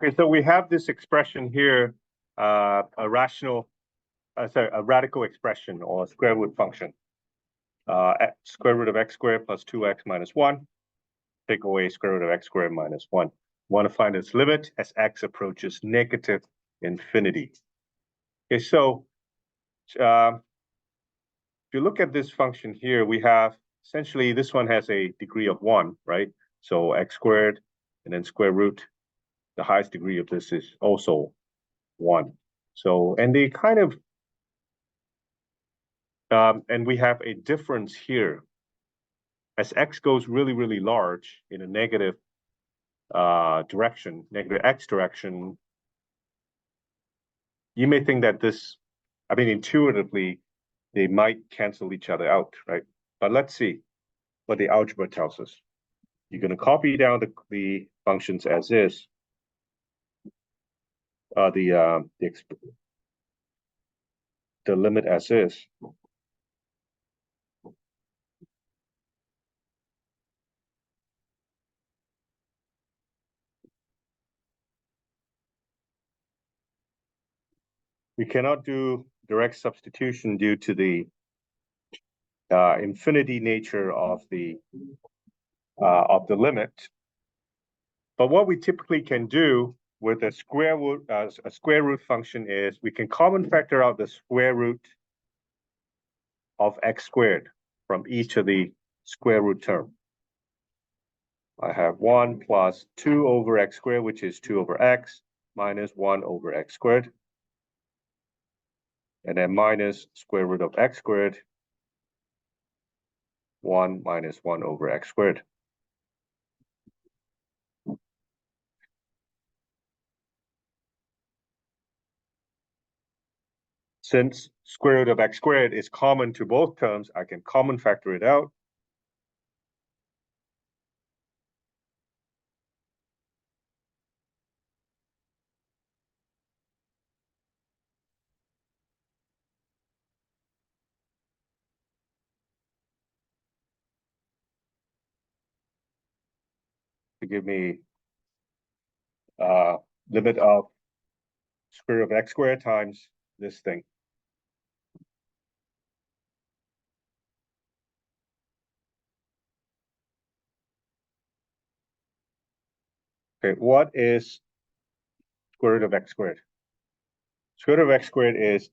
Okay, so we have this expression here, a radical expression or a square root function. Square root of x squared plus 2x minus 1. Take away square root of x squared minus 1. Want to find its limit as x approaches negative infinity. Okay, so if you look at this function here, we have essentially this one has a degree of 1, right? So x squared and then square root. The highest degree of this is also 1. So, and they kind of, and we have a difference here. As x goes really, really large in a negative direction, negative x direction, you may think that this, I mean, intuitively, they might cancel each other out, right? But let's see what the algebra tells us. You're going to copy down the functions as is. The limit as is. We cannot do direct substitution due to the infinity nature of the limit. But what we typically can do with a square root function is we can common factor out the square root of x squared from each of the square root term. I have 1 plus 2 over x squared, which is 2 over x, minus 1 over x squared. And then minus square root of x squared, 1 minus 1 over x squared. Since square root of x squared is common to both terms, I can common factor it out. To give me limit of square root of x squared times this thing. Okay, what is square root of x squared? Square root of x squared is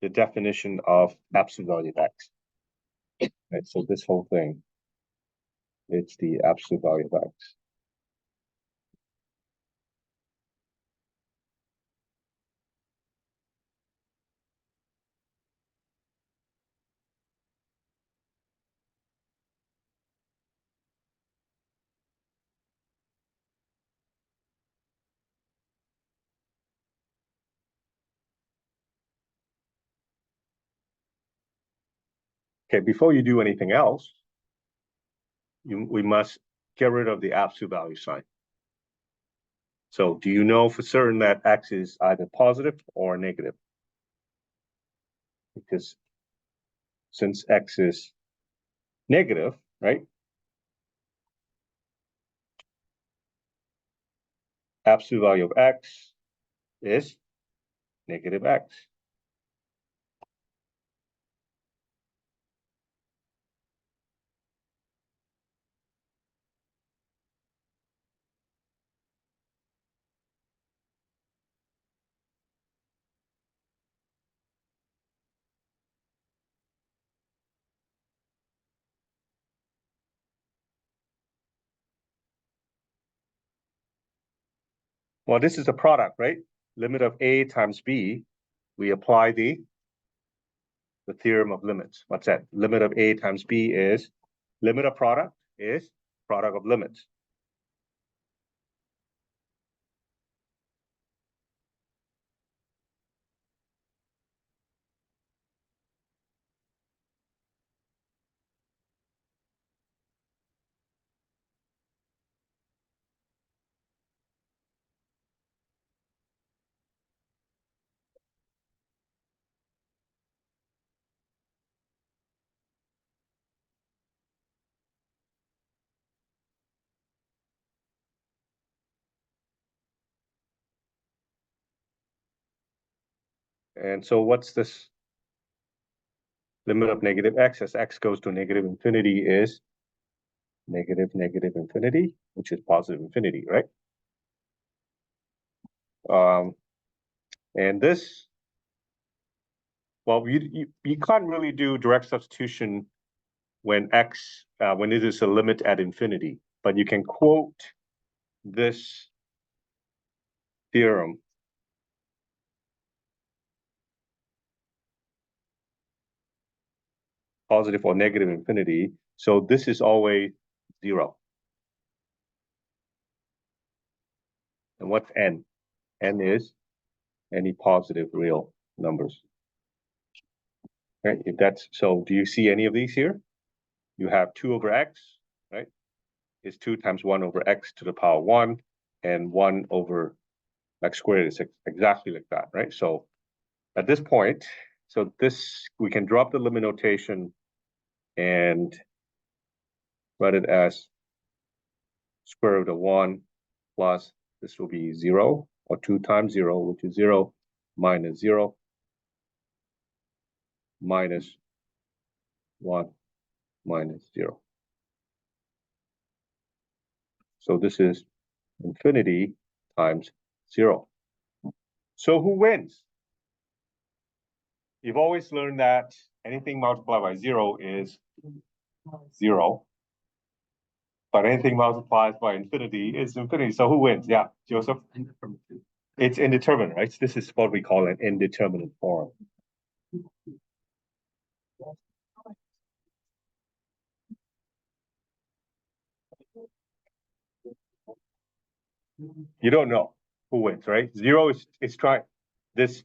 the definition of absolute value of x. Right, so this whole thing, it's the absolute value of x. Okay, before you do anything else, we must get rid of the absolute value sign. So do you know for certain that x is either positive or negative? Because since x is negative, right? Absolute value of x is negative x. Well, this is a product, right? Limit of a times b. We apply the theorem of limits. What's that? Limit of a times b is limit of product is product of limits. And so what's this limit of negative x as x goes to negative infinity is negative infinity, which is positive infinity, right? And this, well, you can't really do direct substitution when x, when it is a limit at infinity, but you can quote this theorem positive or negative infinity. So this is always 0. And what's n? N is any positive real numbers. Right? If that's so, do you see any of these here? You have 2 over x, right? Is 2 times 1 over x to the power 1, and 1 over x squared is exactly like that, right? So at this point, so this, we can drop the limit notation and write it as square root of 1 plus, this will be 0, or 2 times 0, which is 0, minus 0, minus 1, minus 0. So this is infinity times 0. So who wins? You've always learned that anything multiplied by 0 is 0. But anything multiplied by infinity is infinity. So who wins? Yeah, Joseph? It's indeterminate, right? This is what we call an indeterminate form. You don't know who wins, right? 0 is trying, this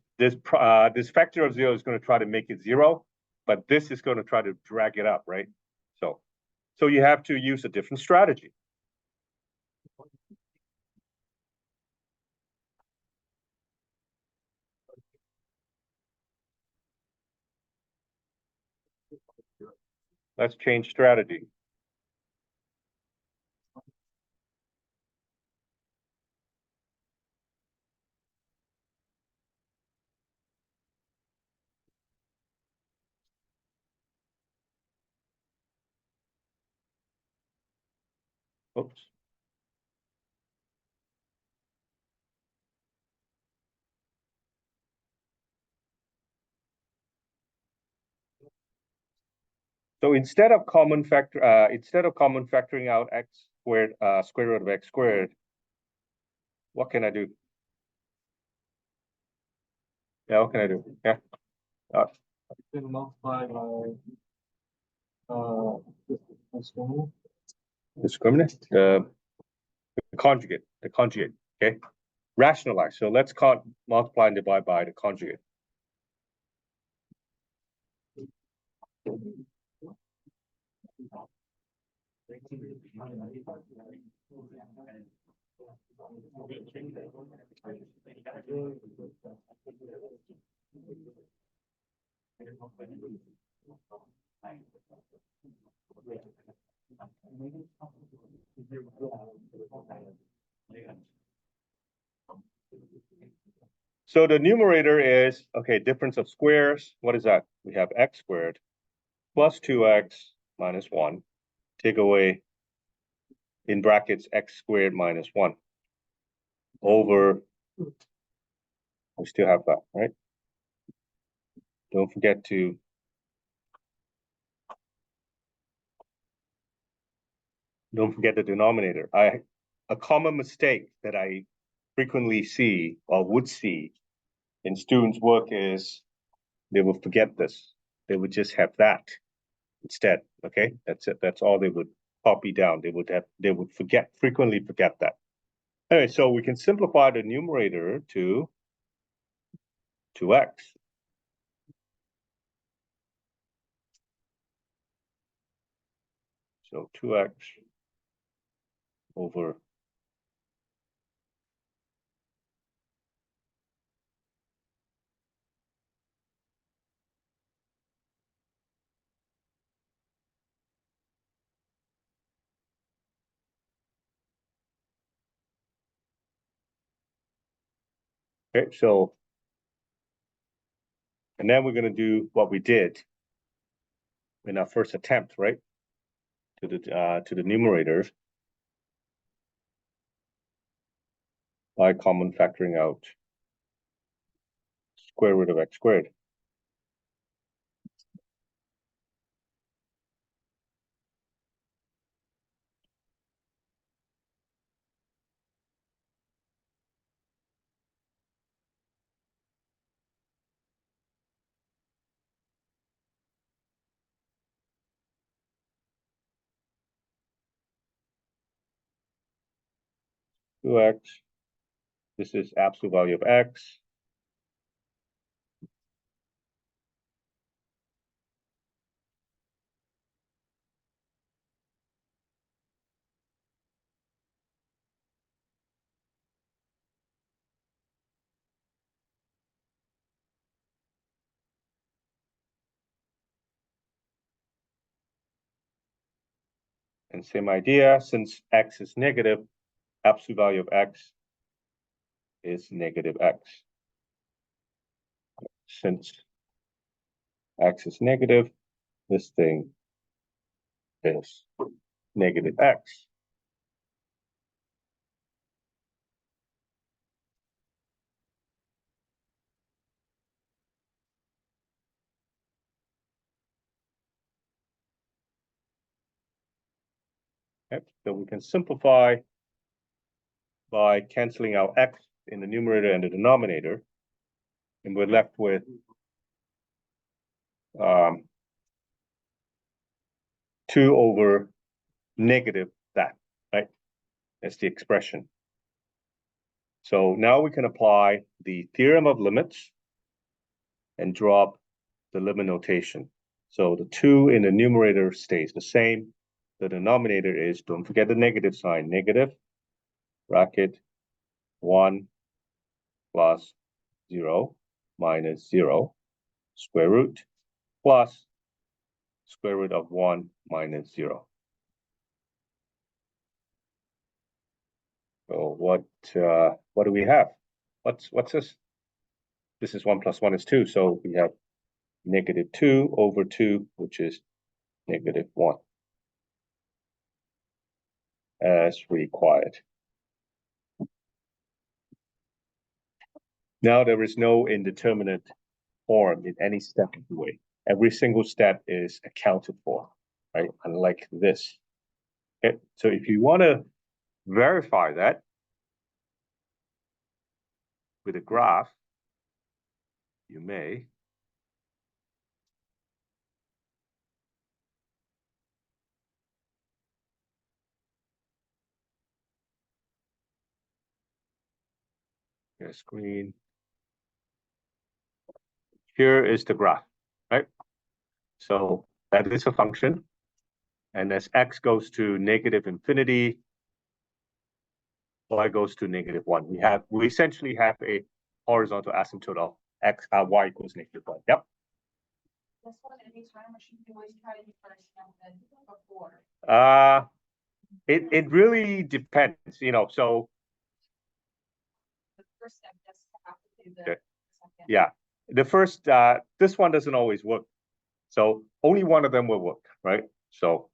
factor of 0 is going to try to make it 0, but this is going to try to drag it up, right? So you have to use a different strategy. Let's change strategy. Oops. So instead of common factoring out x squared, square root of x squared, what can I do? Yeah, what can I do? Yeah. Multiply by Discriminant? The conjugate. Okay. Rationalize. So let's multiply and divide by the conjugate. So the numerator is, okay, difference of squares. What is that? We have x squared plus 2x minus 1. Take away, in brackets, x squared minus 1 over, we still have that, right? Don't forget the denominator. A common mistake that I frequently see or would see in students' work is they will forget this. They would just have that instead. Okay, that's it. That's all they would copy down. They would frequently forget that. Anyway, so we can simplify the numerator to 2x. So 2x over okay, so And then we're going to do what we did in our first attempt, right? To the numerator by common factoring out square root of x squared. 2x. This is absolute value of x. And same idea, since x is negative, absolute value of x is negative x. Since x is negative, this thing is negative x. Okay, so we can simplify by canceling out x in the numerator and the denominator, and we're left with 2 over negative that, right? That's the expression. So now we can apply the theorem of limits and drop the limit notation. So the 2 in the numerator stays the same. The denominator is, don't forget the negative sign, negative, bracket 1 plus 0 minus 0, square root, plus square root of 1 minus 0. So what do we have? What's this? This is 1 plus 1 is 2. So we have negative 2 over 2, which is negative 1, as required. Now there is no indeterminate form in any step of the way. Every single step is accounted for, right? Unlike this. Okay, so if you want to verify that with a graph, you may. Screen. Here is the graph, right? So that is a function. And as x goes to negative infinity, y goes to negative 1. We essentially have a horizontal asymptote of x y equals negative 1. Yep. This one, anytime, or should we always try the first method before? It really depends, so The first step just have to do the okay. second. Yeah. The first this one doesn't always work. So only one of them will work, right? So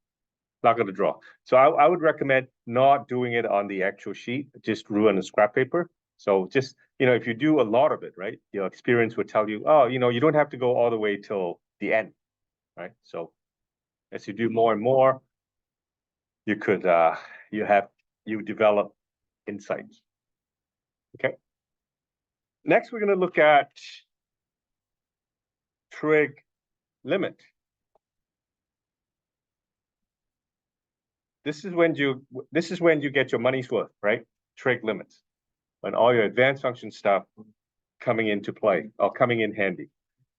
not going to draw. So I would recommend not doing it on the actual sheet, just do it on the scrap paper. So just, if you do a lot of it, right, your experience would tell you, oh, you don't have to go all the way till the end, right? So as you do more and more, you could, you develop insights. Okay. Next, we're going to look at trig limit. This is when you get your money's worth, right? Trig limits. When all your advanced function stuff coming into play or coming in handy.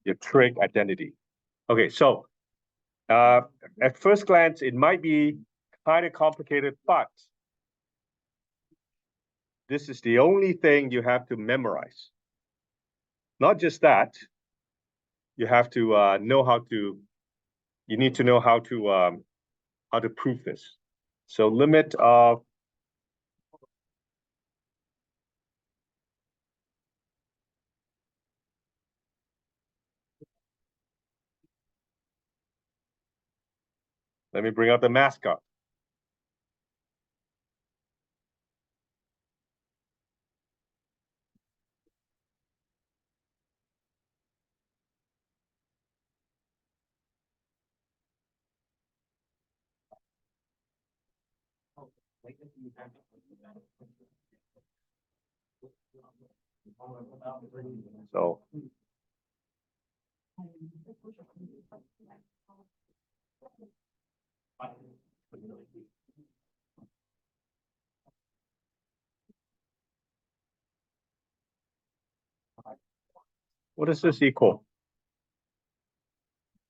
Your trig identity. Okay, so at first glance, it might be kind of complicated, but this is the only thing you have to memorize. Not just that, you have to know how to. You need to know how to prove this. So limit of Let me bring out the mascot. So what does this equal?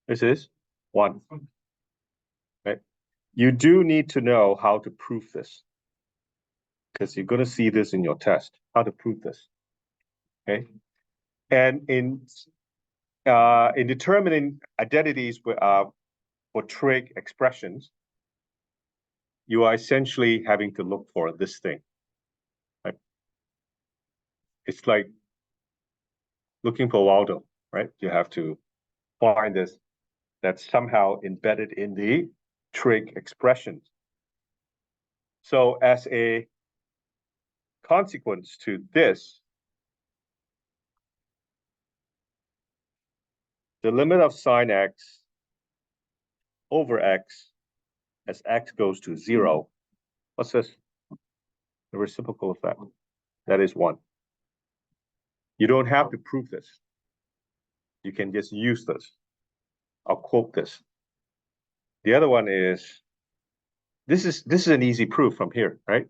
This is 1. Right? You do need to know how to prove this, because you're going to see this in your test, how to prove this. Okay. And in determining identities for trig expressions, you are essentially having to look for this thing. Right? It's like looking for Waldo, right? You have to find this that's somehow embedded in the trig expressions. So as a consequence to this, the limit of sine x over x as x goes to 0, what's this? The reciprocal of that. That is 1. You don't have to prove this. You can just use this. I'll quote this. The other one is, this is an easy proof from here, right?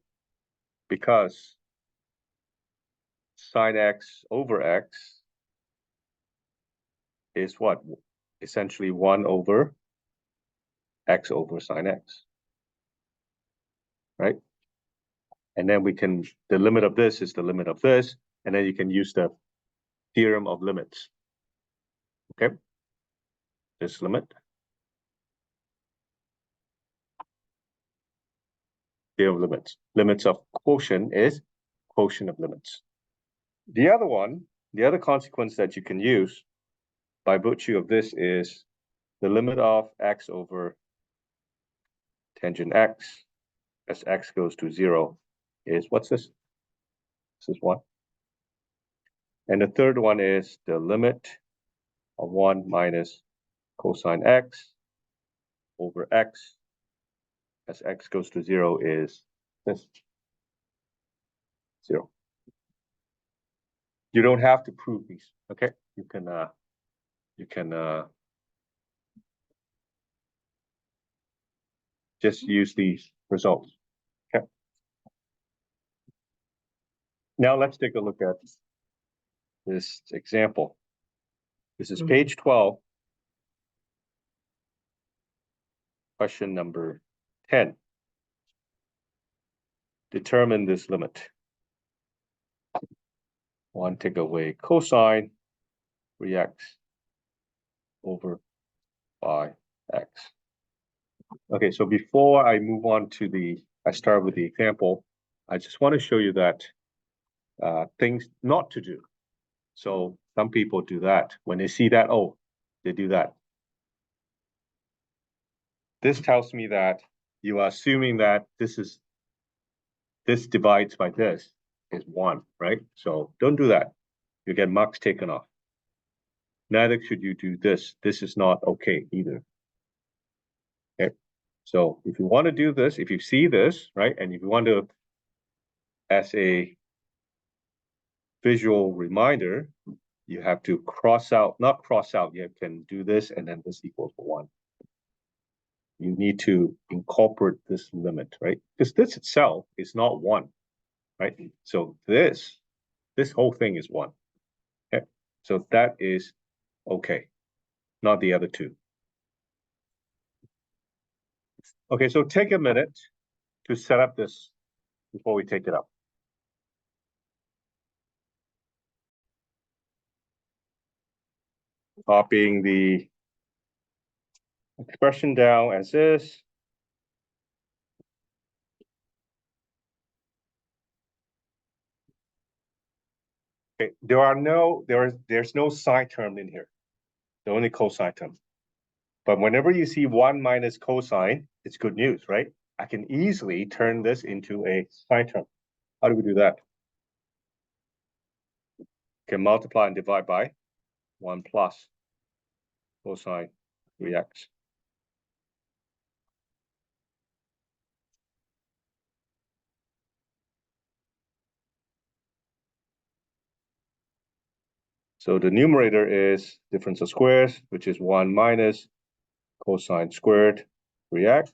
Because sine x over x is what? Essentially 1 over x over sine x, right? And then the limit of this is the limit of this, and then you can use the theorem of limits. Okay? This limit. Theorem of limits. Limits of quotient is quotient of limits. The other consequence that you can use by virtue of this is the limit of x over tangent x as x goes to 0 is, what's this? This is 1. And the third one is the limit of 1 minus cosine x over x as x goes to 0 is this, 0. You don't have to prove these, okay? You can just use these results. Okay. Now let's take a look at this example. This is page 12, question number 10. Determine this limit. 1, take away cosine 3x over 5x. Okay, so before I move on to I start with the example, I just want to show you that things not to do. So some people do that. When they see that, oh, they do that. This tells me that you are assuming that this divides by this is 1, right? So don't do that. You get marks taken off. Neither should you do this. This is not okay either. Okay. So if you want to do this, if you see this, right, and if you want to, as a visual reminder, you have to not cross out, you can do this and then this equals 1. You need to incorporate this limit, right? Because this itself is not 1, right? So this whole thing is 1. Okay. So that is okay, not the other two. Okay, so take a minute to set up this before we take it up. Copying the expression down as is. Okay, there's no sine term in here. The only cosine term. But whenever you see 1 minus cosine, it's good news, right? I can easily turn this into a sine term. How do we do that? Can multiply and divide by 1 plus cosine 3x. So the numerator is difference of squares, which is 1 minus cosine squared 3x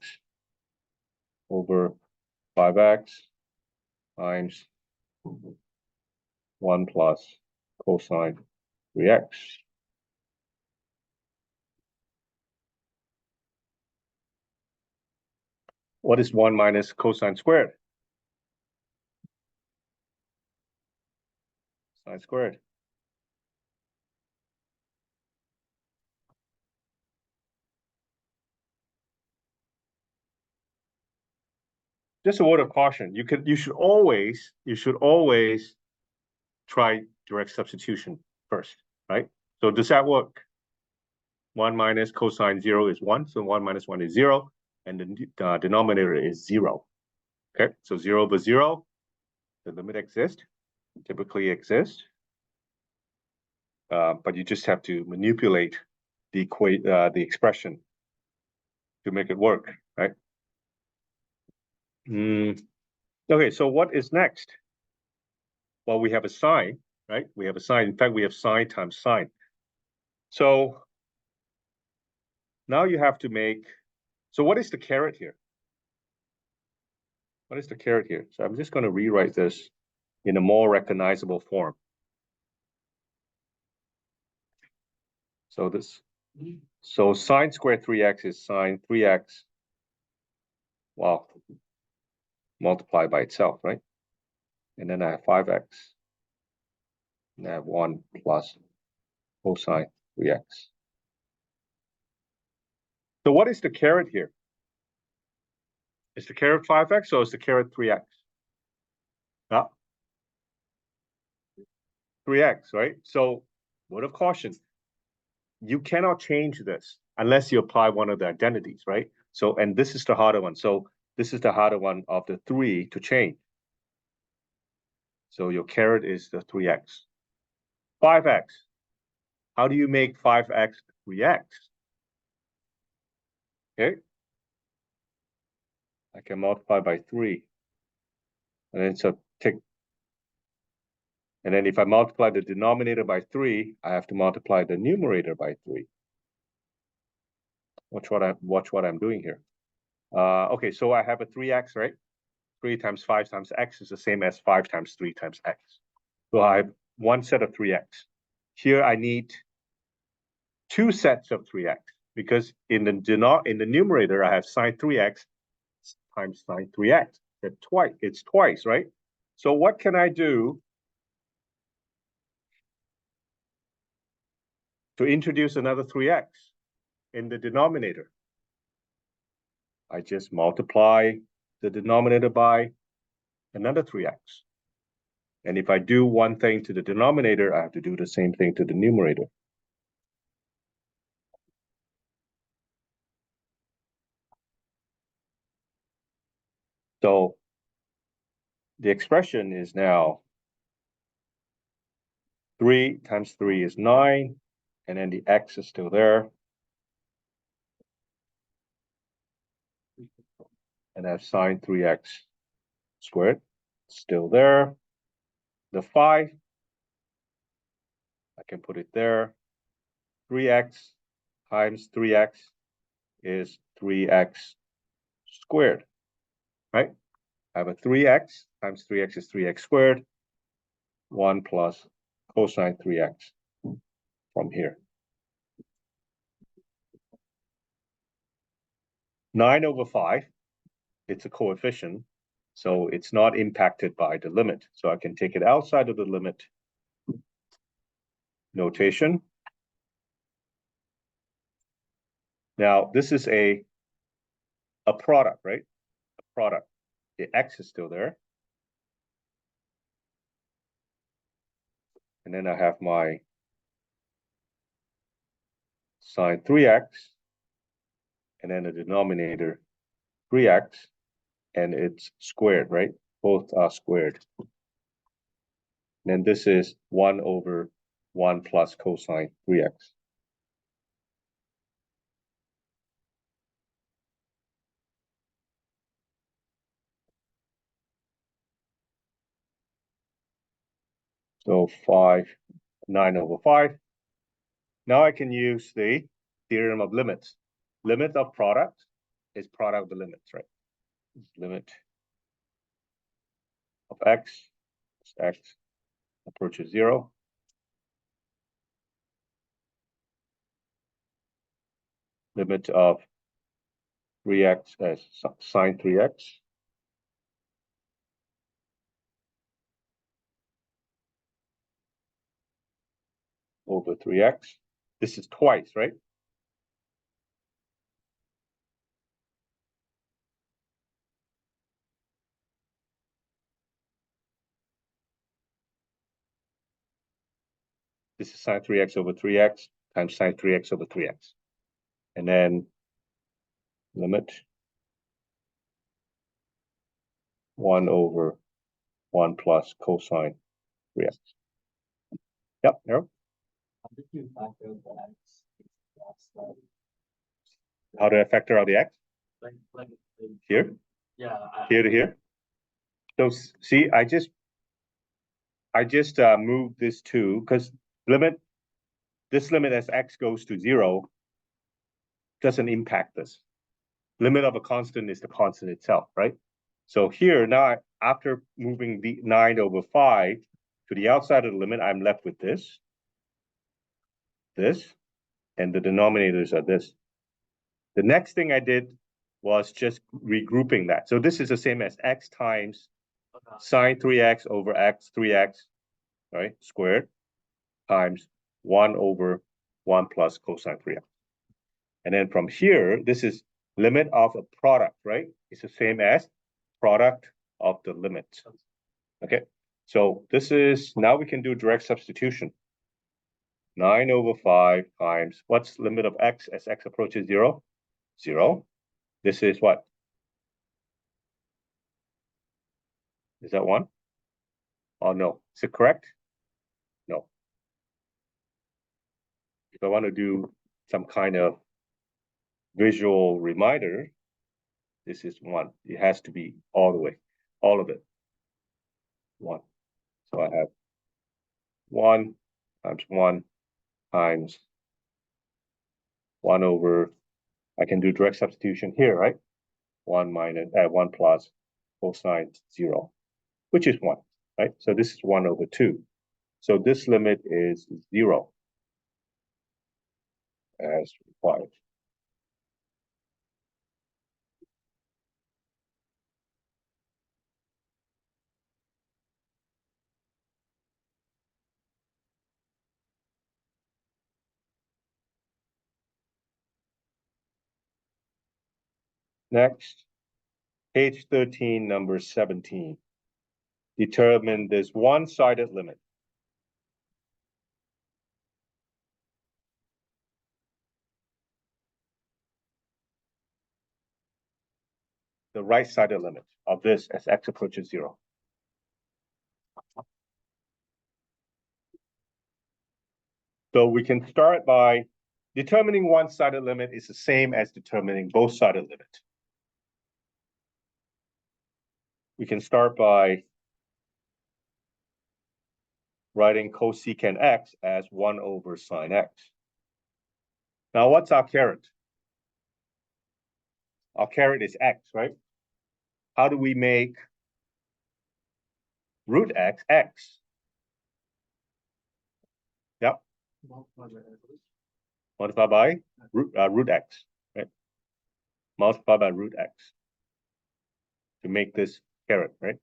over 5x times 1 plus cosine 3x. What is 1 minus cosine squared? Sine squared. Just a word of caution. You should always try direct substitution first, right? So does that work? 1 minus cosine 0 is 1, so 1 minus 1 is 0, and the denominator is 0. Okay, so 0 over 0, the limit exists, typically exists, but you just have to manipulate the expression to make it work, right? Okay, so what is next? Well, we have a sine, right? We have a sine. In fact, we have sine times sine. So now you have to make, so what is the caret here? What is the caret here? So I'm just going to rewrite this in a more recognizable form. So sine squared 3x is sine 3x, well, multiplied by itself, right? And then I have 5x, and I have 1 plus cosine 3x. So what is the caret here? Is the caret 5x or is the caret 3x? Ah, 3x, right? So word of caution, you cannot change this unless you apply one of the identities, right? So, and this is the harder one. So this is the harder one of the 3 to change. So your caret is the 3x. 5x. How do you make 5x 3x? Okay. I can multiply by 3. And then so and then if I multiply the denominator by 3, I have to multiply the numerator by 3. Watch what I'm doing here. Okay, so I have a 3x, right? 3 times 5 times x is the same as 5 times 3 times x. So I have one set of 3x. Here I need 2 sets of 3x because in the numerator I have sine 3x times sine 3x. It's twice, right? So what can I do to introduce another 3x in the denominator? I just multiply the denominator by another 3x. And if I do one thing to the denominator, I have to do the same thing to the numerator. So the expression is now 3 times 3 is 9, and then the x is still there. And I have sine 3x squared, still there. The 5, I can put it there. 3x times 3x is 3x squared, right? I have a 3x times 3x is 3x squared, 1 plus cosine 3x from here. 9 over 5, it's a coefficient, so it's not impacted by the limit. So I can take it outside of the limit notation. Now, this is a product, right? A product. The x is still there. And then I have my sine 3x and then the denominator 3x, and it's squared, right? Both are squared. Then this is 1 over 1 plus cosine 3x. So 9 over 5. Now I can use the theorem of limits. Limit of product is product of the limits, right? Limit of x as x approaches 0. Limit of 3x as sine 3x over 3x. This is twice, right? This is sine 3x over 3x times sine 3x over 3x. And then limit 1 over 1 plus cosine 3x. Yep, Harold? How do I factor out the x? Here? Yeah. Here to here? So see, I just moved this to, because this limit as x goes to 0 doesn't impact this. Limit of a constant is the constant itself, right? So here now, after moving the 9 over 5 to the outside of the limit, I'm left with this, and the denominators are this. The next thing I did was just regrouping that. So this is the same as x times sine 3x over x 3x, right, squared, times 1 over 1 plus cosine 3x. And then from here, this is limit of a product, right? It's the same as product of the limit. Okay, so this is, now we can do direct substitution. 9 over 5 times, what's limit of x as x approaches 0? 0. This is what? Is that 1? Oh, no. Is it correct? No. If I want to do some kind of visual reminder, this is 1. It has to be all the way, all of it. 1. So I have 1 times 1 times 1 over, I can do direct substitution here, right? 1 minus 1 plus cosine 0, which is 1, right? So this is 1 over 2. So this limit is 0 as required. Next, page 13, number 17. Determine this one-sided limit. The right-sided limit of this as x approaches 0. So we can start by determining one-sided limit is the same as determining both-sided limit. We can start by writing cosecant x as 1 over sine x. Now, what's our caret? Our caret is x, right? How do we make root x x? Yep. Multiply by root x, right? Multiply by root x to make this caret, right?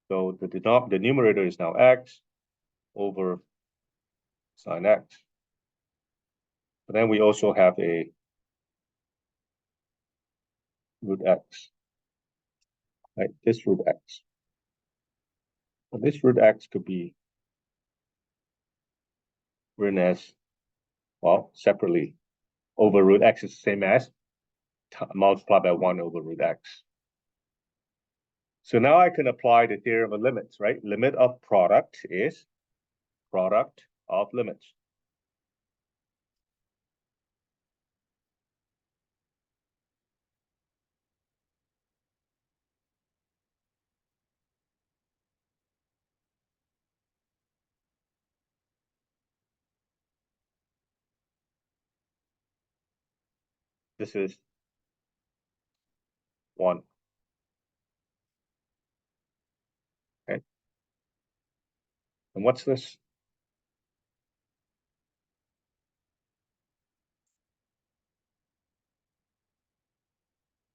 So the numerator is now x over sine x. But then we also have a root x, right? This root x. So this root x could be written as, well, separately. Over root x is the same as multiplied by 1 over root x. So now I can apply the theorem of limits, right? Limit of product is product of limits. This is 1. Okay. And what's this?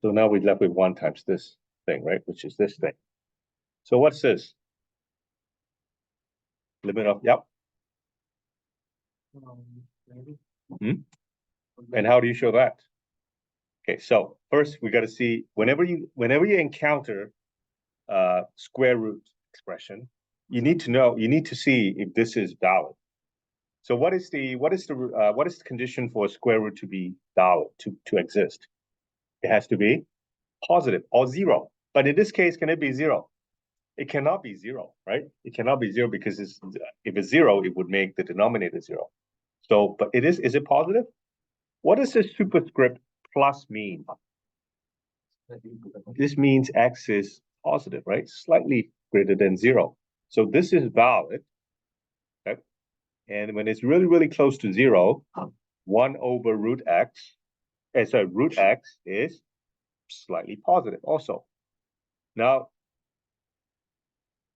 So now we're left with 1 times this thing, right? Which is this thing. So what's this? Limit of, yep. And how do you show that? Okay, so first we got to see whenever you encounter square root expression, you need to see if this is valid. So what is the condition for a square root to be valid, to exist? It has to be positive or 0. But in this case, can it be 0? It cannot be 0, right? It cannot be 0 because if it's 0, it would make the denominator 0. So, but is it positive? What does the superscript plus mean? This means x is positive, right? Slightly greater than 0. So this is valid. Okay? And when it's really, really close to 0, 1 over root x, root x is slightly positive also. Now,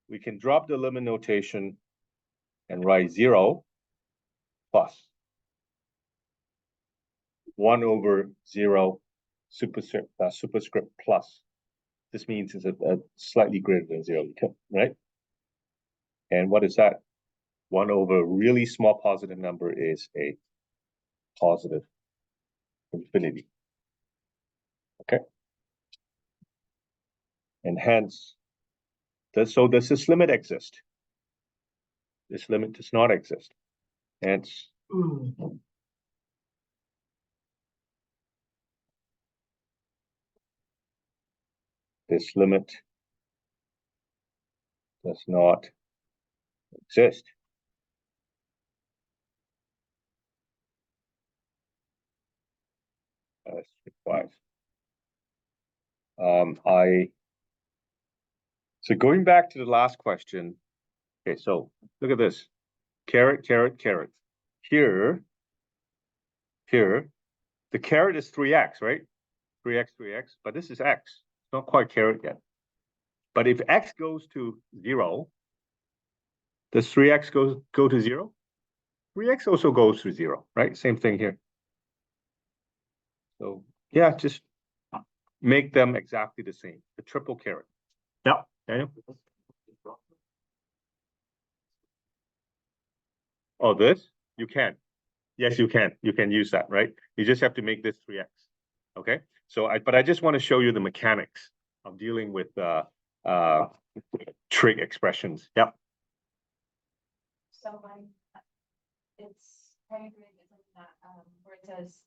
we can drop the limit notation and write 0 plus 1 over 0 superscript plus. This means it's a slightly greater than 0, right? And what is that? 1 over really small positive number is a positive infinity. Okay. And hence, does this limit exist? This limit does not exist. Hence, this limit does not exist. That's 5. So going back to the last question. Okay, so look at this. Caret, caret, caret. Here, the caret is 3x, right? 3x, 3x, but this is x. It's not quite caret yet. But if x goes to 0, does 3x go to 0? 3x also goes to 0, right? Same thing here. So yeah, just make them exactly the same. The triple caret. Yeah, Daniel? Oh, this? You can. Yes, you can. You can use that, right? You just have to make this 3x. Okay. So but I just want to show you the mechanics of dealing with trig expressions. Yep. So it's paragraph isn't that where it says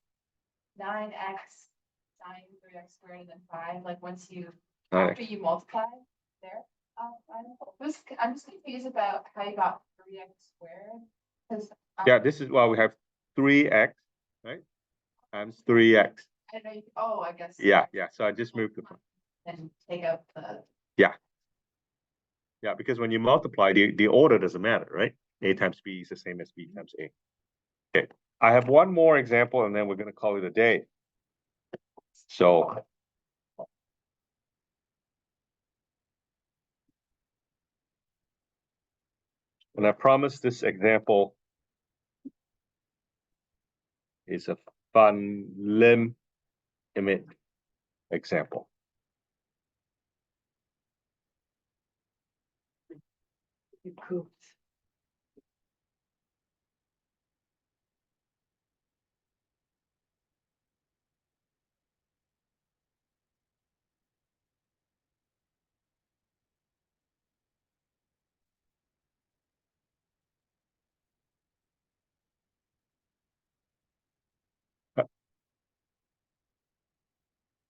9x sine 3x squared and then 5, like once you after you multiply there. I'm just confused about how you got 3x squared. Because yeah, this is why we have 3x, right? Times 3x. I know I guess. Yeah. So I just moved the and take out the. Yeah, because when you multiply, the order doesn't matter, right? A times B is the same as B times A. Okay, I have one more example, and then we're going to call it a day. So and I promise this example is a fun limit example.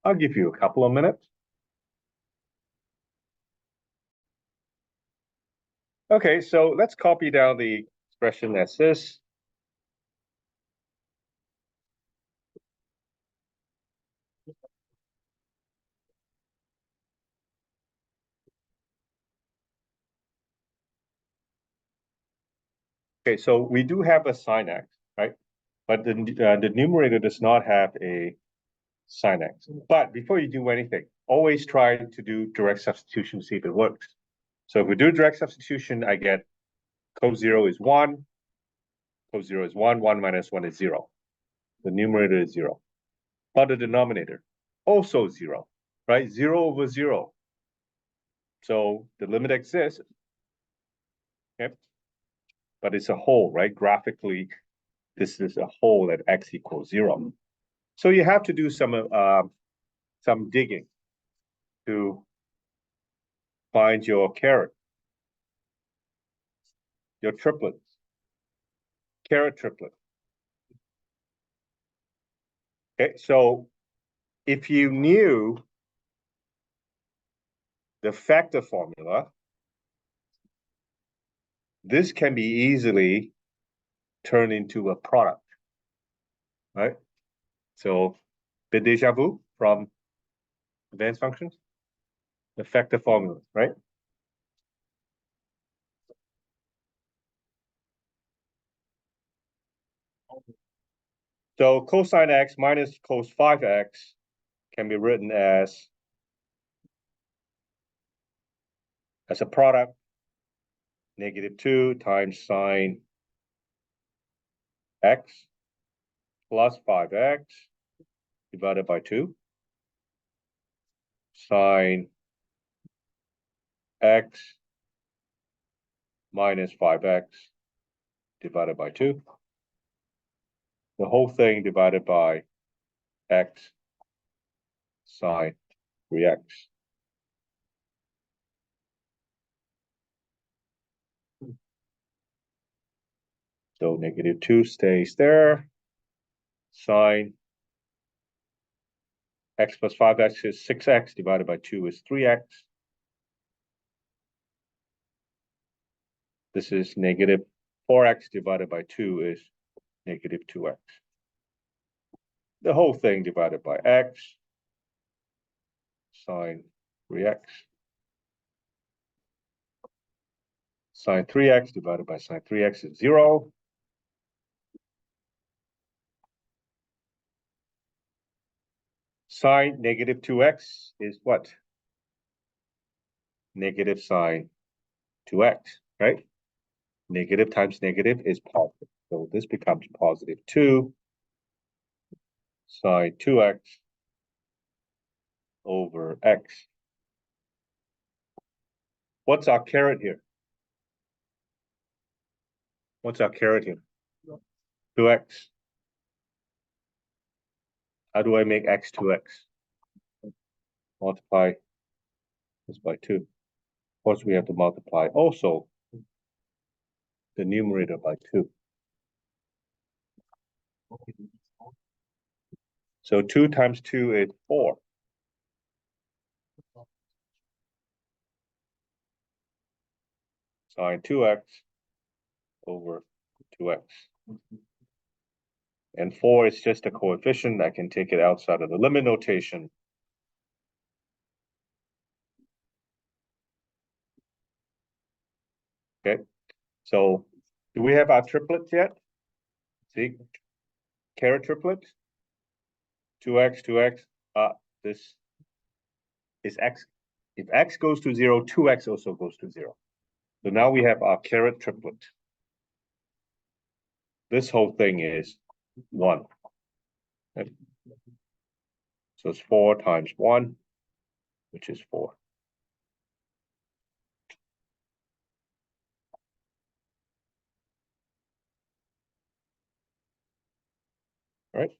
I'll give you a couple of minutes. Okay, so let's copy down the expression as this. Okay, so we do have a sin x, right? But the numerator does not have a sin x. But before you do anything, always try to do direct substitution to see if it works. So if we do direct substitution, I get cos 0 is 1, cos 0 is 1, 1 minus 1 is 0. The numerator is 0. But the denominator, also 0, right? 0 over 0. So the limit exists, okay? But it's a whole, right? Graphically, this is a whole at x equals 0. So you have to do some digging to find your caret, your triplet, caret triplet. Okay, so if you knew the factor formula, this can be easily turned into a product, right? So bit deja vu from advanced functions, the factor formula, right? So cosine x minus cos 5x can be written as a product, -2 times sine x plus 5x divided by 2 sine x minus 5x divided by 2. The whole thing divided by x sine 3x. So -2 stays there. Sine x plus 5x is 6x divided by 2 is 3x. This is -4x divided by 2 is -2x. The whole thing divided by x sine 3x. Sine 3x divided by sine 3x is 0. Sine -2x is what? Negative sine 2x, right? Negative times negative is positive. So this becomes positive 2 sine 2x over x. What's our caret here? What's our caret here? 2x. How do I make x 2x? Multiply this by 2. Of course, we have to multiply also the numerator by 2. So 2 times 2 is 4. Sine 2x over 2x. And 4 is just a coefficient. I can take it outside of the limit notation. Okay. So do we have our triplets yet? See? Caret triplet. 2x, 2x. This is x. If x goes to 0, 2x also goes to 0. So now we have our caret triplet. This whole thing is 1. Okay. So it's 4 times 1, which is 4. Right?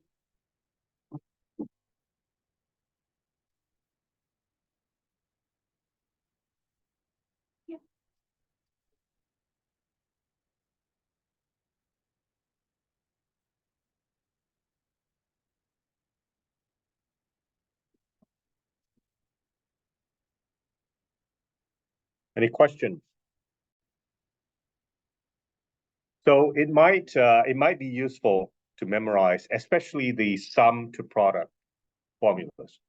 Any questions? So it might be useful to memorize, especially the sum to product formulas,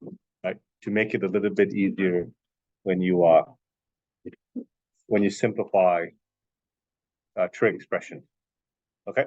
right? To make it a little bit easier when you simplify trig expression. Okay.